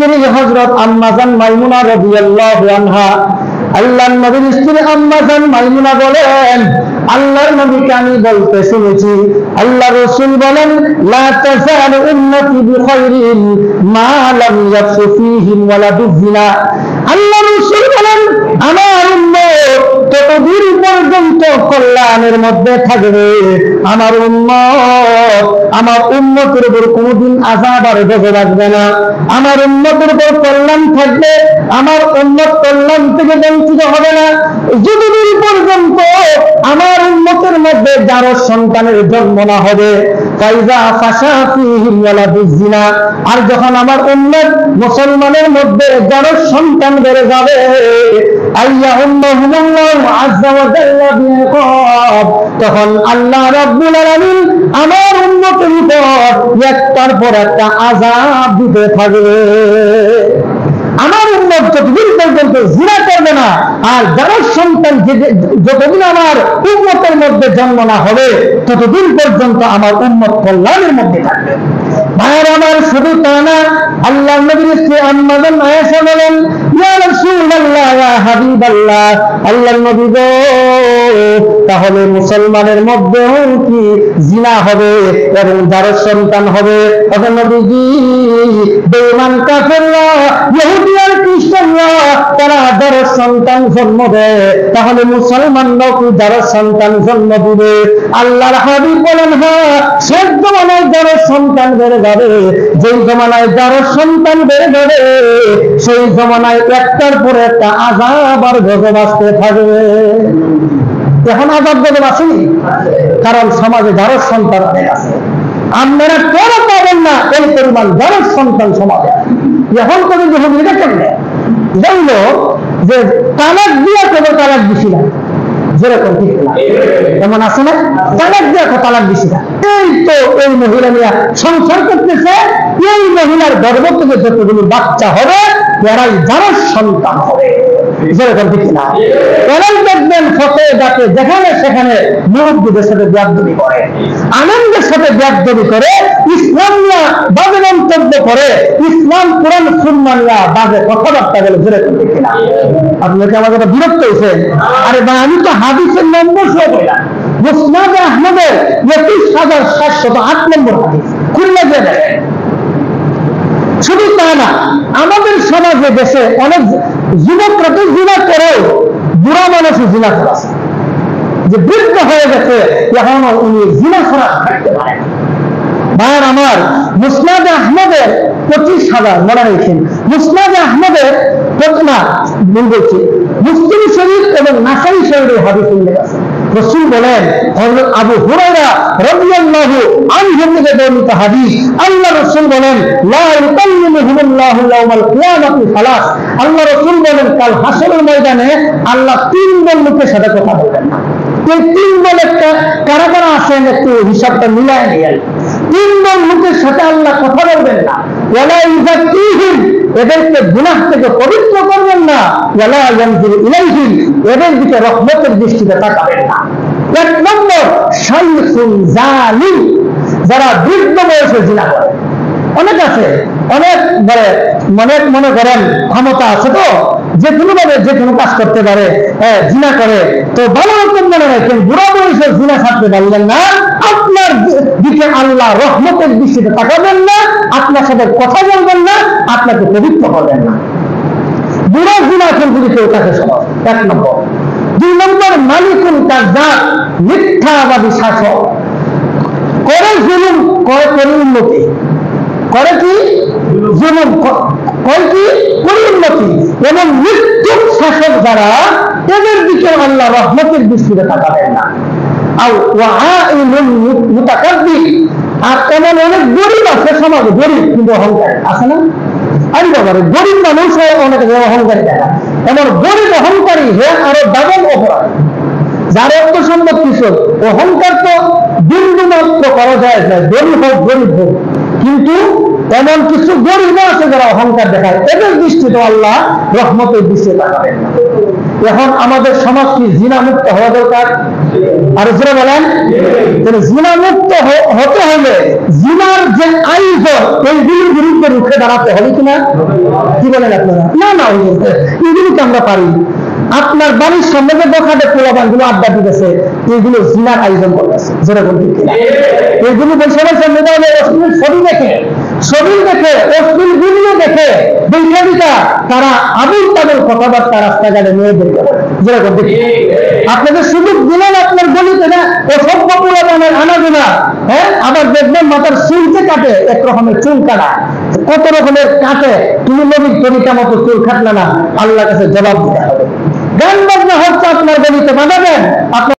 স্ত্রী হযরত আম্মা জান মাইমুনা রাদিয়াল্লাহু আনহা, আল্লাহর নবীর স্ত্রী আম্মা জান মাইমুনা বলেন, আল্লাহর নবীকে আমি বলতে শুনেছি, আল্লাহ রাসূল বলেন, লা তাযালু উম্মতি বিখাইরিন মা লাম ইয়াফসু ফীহিম ওয়ালা বিযিনা। আল্লাহ রাসূল বলেন, আমার উম্মত ততদিন পর্যন্ত কল্যাণের মধ্যে থাকবে, আমার উম্মতের উপর কোনদিন আযাব আর গজব আসবে না। আমার উম্মতের উপর কল্যাণ থাকবে, আমার উম্মত কল্যাণ থেকে বঞ্চিত হবে না যতদিন পর্যন্ত আমার উম্মতের মধ্যে যার সন্তানের জন্ম না হবে। ফাইজা ফাশা ফীহিম ওয়ালা বিযিনা, আর যখন আমার উম্মত মুসলমানের মধ্যে যার সন্তান বেড়ে যাবে, আইয়া উম্মাহুমুল্লাহু আযজা ওয়া জাল্লা বিইকাব, তখন আল্লাহ রাব্বুল আলামিন আমার উম্মতের উপর একটার পর একটা আযাব দিতে থাকবে। আমার উম্মত যতদিন পর্যন্ত জিনা করবে না, আর যারা সন্তান যতদিন আমার উম্মতের মধ্যে জন্ম না হবে, ততদিন পর্যন্ত আমার উম্মত কল্যাণের মধ্যে থাকবে। ভাইয়ের আমার, শুধু তা না, আল্লাহর নবীর স্ত্রী আম্মা জান আয়েশা বলেন, ইয়া রাসূলুল্লাহ, ইয়া হাবিবাল্লাহ, আল্লাহর নবী গো, তাহলে মুসলমানের মধ্যেও কি জিনা হবে এবং যার সন্তান হবে? তখন নবীজি, বেঈমান কাফেররা, ইহুদি আর খ্রিস্টানরা তারা যার সন্তান জন্ম দেয়, তাহলে মুসলমানরাও কি যার সন্তান জন্ম দিবে? আল্লাহর হাবিব বলেন, হ্যাঁ, শেষ জমানায় যার সন্তান বেড়ে যাবে, যেই জমানায় যার সন্তান বেড়ে যাবে, সেই জমানায় একটার পর একটা আযাব আর গজব আসতে থাকবে। এখন আযাব গজব আসেনি, কারণ সমাজে যার সন্তান অনেক আছে। আপনারা কেন পাবেন না এই পরিমাণ যার সন্তান সমাজে? এখন করে যখন এটা করলে জানলো যে তালাক দিয়া কেবল তালাক দিছি না, যেরকম ঠিক না এমন আছে না, তালাক দিয়া তালাক দিছি না, এই তো এই মহিলা নিয়ে সংসার করতেছে, এই মহিলার গর্ভ থেকে যতগুলো বাচ্চা হবে এরাই যার সন্তান হবে, যেরকম ঠিক না। এরাই দেখবেন ফটো ডাকে যেখানে সেখানে মুরব্বীদের সাথে বেয়াদবি করে, আনন্দের সাথে বেয়াদবি করে, ইসলাম নিয়ে বাজে মন্তব্য করে, ইসলাম কোরআন সুন্নাহ নিয়ে বাজে কথাবার্তা বলে, যেরকম ঠিক না। আপনাকে আমার কথা বিরক্ত হয়েছে? আরে ভাই, আমি তো হাদিসের নম্বর সহ বললাম, মুসনাদে আহমদের ২৫,৭০৮ নম্বর হাদিস খুলনা দিয়ে দেখেন। শুধু তা না, আমাদের সমাজে দেশে অনেক যুবকরা তো জিনা করেও বুড়া মানুষও জিনা করেছে, যে বৃদ্ধ হয়ে গেছে, এখনো উনি জিনা করা থাকতে পারেন। ভাইয়ের আমার, মুসনাদে আহমদের ২৫,০০০ মনে রেখেছেন, মুসনাদে আহমদের বলছি মুসলিম শরীফ এবং নাসাই শরীফের হাদিস উল্লেখ আছে। রাসূল বলেন, হযরত আবু হুরায়রা রাদিয়াল্লাহু আনহু থেকে বর্ণিত হাদিস, আল্লাহ রাসূল বলেন, লা ইউকাল্লিমুহুমুল্লাহু ইয়াওমাল কিয়ামাতি সালাস, আল্লাহ রাসূল বলেন, কাল হাসরের ময়দানে আল্লাহ তিন দল লোকের সাথে কথা বলবেন না। এই তিন দল একটা কারা কারা আছেন একটু হিসাবটা মিলায় নিয়ে, তিন দল লোকের সাথে আল্লাহ কথা বলবেন না। ওয়ালা ইউযাক্কিহিম, এদেরকে গুনাহ থেকে পবিত্র করবেন না। ওয়ালা ইয়ানজুরু ইলাইহিম, এদের দিকে রহমতের দৃষ্টিতে তাকাবেন না। এক নম্বর, শাইখুন জালিম, যারা বৃদ্ধ বয়সে জিনা করে। অনেক আছে, অনেক মনে করেন ক্ষমতা আছে, তো যে কোনো ভাবে যে কোনো কাজ করতে পারে, জিনা করে, তো ভালো রকম মনে রাখেন, বুড়া বয়সে জিনা ছাড়তে পারলেন না, আপনার দিকে আল্লাহ রহমতের দৃষ্টিতে তাকাবেন না, আপনার সাথে কথা বলবেন না, আপনাকে পবিত্র করবেন না। বুড়া জিনা যদি কেউ তাকে সমাজ, এক নম্বর। দুই নম্বর, মালিকুল কাযযাব, মিথ্যাবাদী শাসক, করে জুলুম, করে উন্নতি, করে কি জুলুম, করে কি উন্নতি, এবং মৃত্যুর শাসক যারা, এদের দিকে আল্লাহ রহমতের দৃষ্টিতে তাকাবেন না। আর এমন অনেক গরিব আছে সমাজে, গরিব কিন্তু অহংকারী আছে না? আরে বাবারে, গরিব মানুষ অনেক অহংকারী দেখা, এমন গরিব অহংকারী হে আরো ডাবল অপরাধ। যার অর্থ সম্পদ কিছু, অহংকার তো বিন্দু মাত্র করা যায় না, গরিব হোক গরিব হোক, কিন্তু এমন কিছু গরিব আছে যারা অহংকার দেখায়, এদের দৃষ্টিতে আল্লাহ রহমতের দৃষ্টিতে তাকাবেন না। এখন আমাদের সমাজ কি জিনা মুক্ত হওয়া দরকার? আর যারা বলেন জিনা মুক্ত হতে হলে জিনার যে আয়োজন এইগুলির বিরুদ্ধে রুখে দাঁড়াতে হবে কিনা? কি বলেন আপনারা? না না, এইগুলিকে আমরা পারি। আপনার বাড়ির সামনে যে দোকানে পোলাপান গুলো আড্ডা দিতেছে, এইগুলো জিনার আয়োজন করতেছে, যেরকম এইগুলো বসে বসে মোবাইলে অশ্লীল ছবি দেখে, ছবি দেখে, অশ্লীল ভিডিও দেখে, বৈজ্ঞানিকা তারা আবুল তাদের কথাবার্তা রাস্তাঘাটে নিয়ে দেখে, যেরকম দেখি। আপনাদের সুযোগ দিলেন আপনার গলিতে না অসভ্য পোলাপানের আনাগোনা, হ্যাঁ, আবার দেখবেন মাথার চুলকে কাটে, এক রকমের চুল কাটা, কত রকমের কাটে। তুমি নবীর তরিকা মতো চুল কাটলে না, আল্লাহর কাছে জবাব দিতে হবে। গান বাজনা হচ্ছে আপনার গলিতে, বাজাবেন, আপনার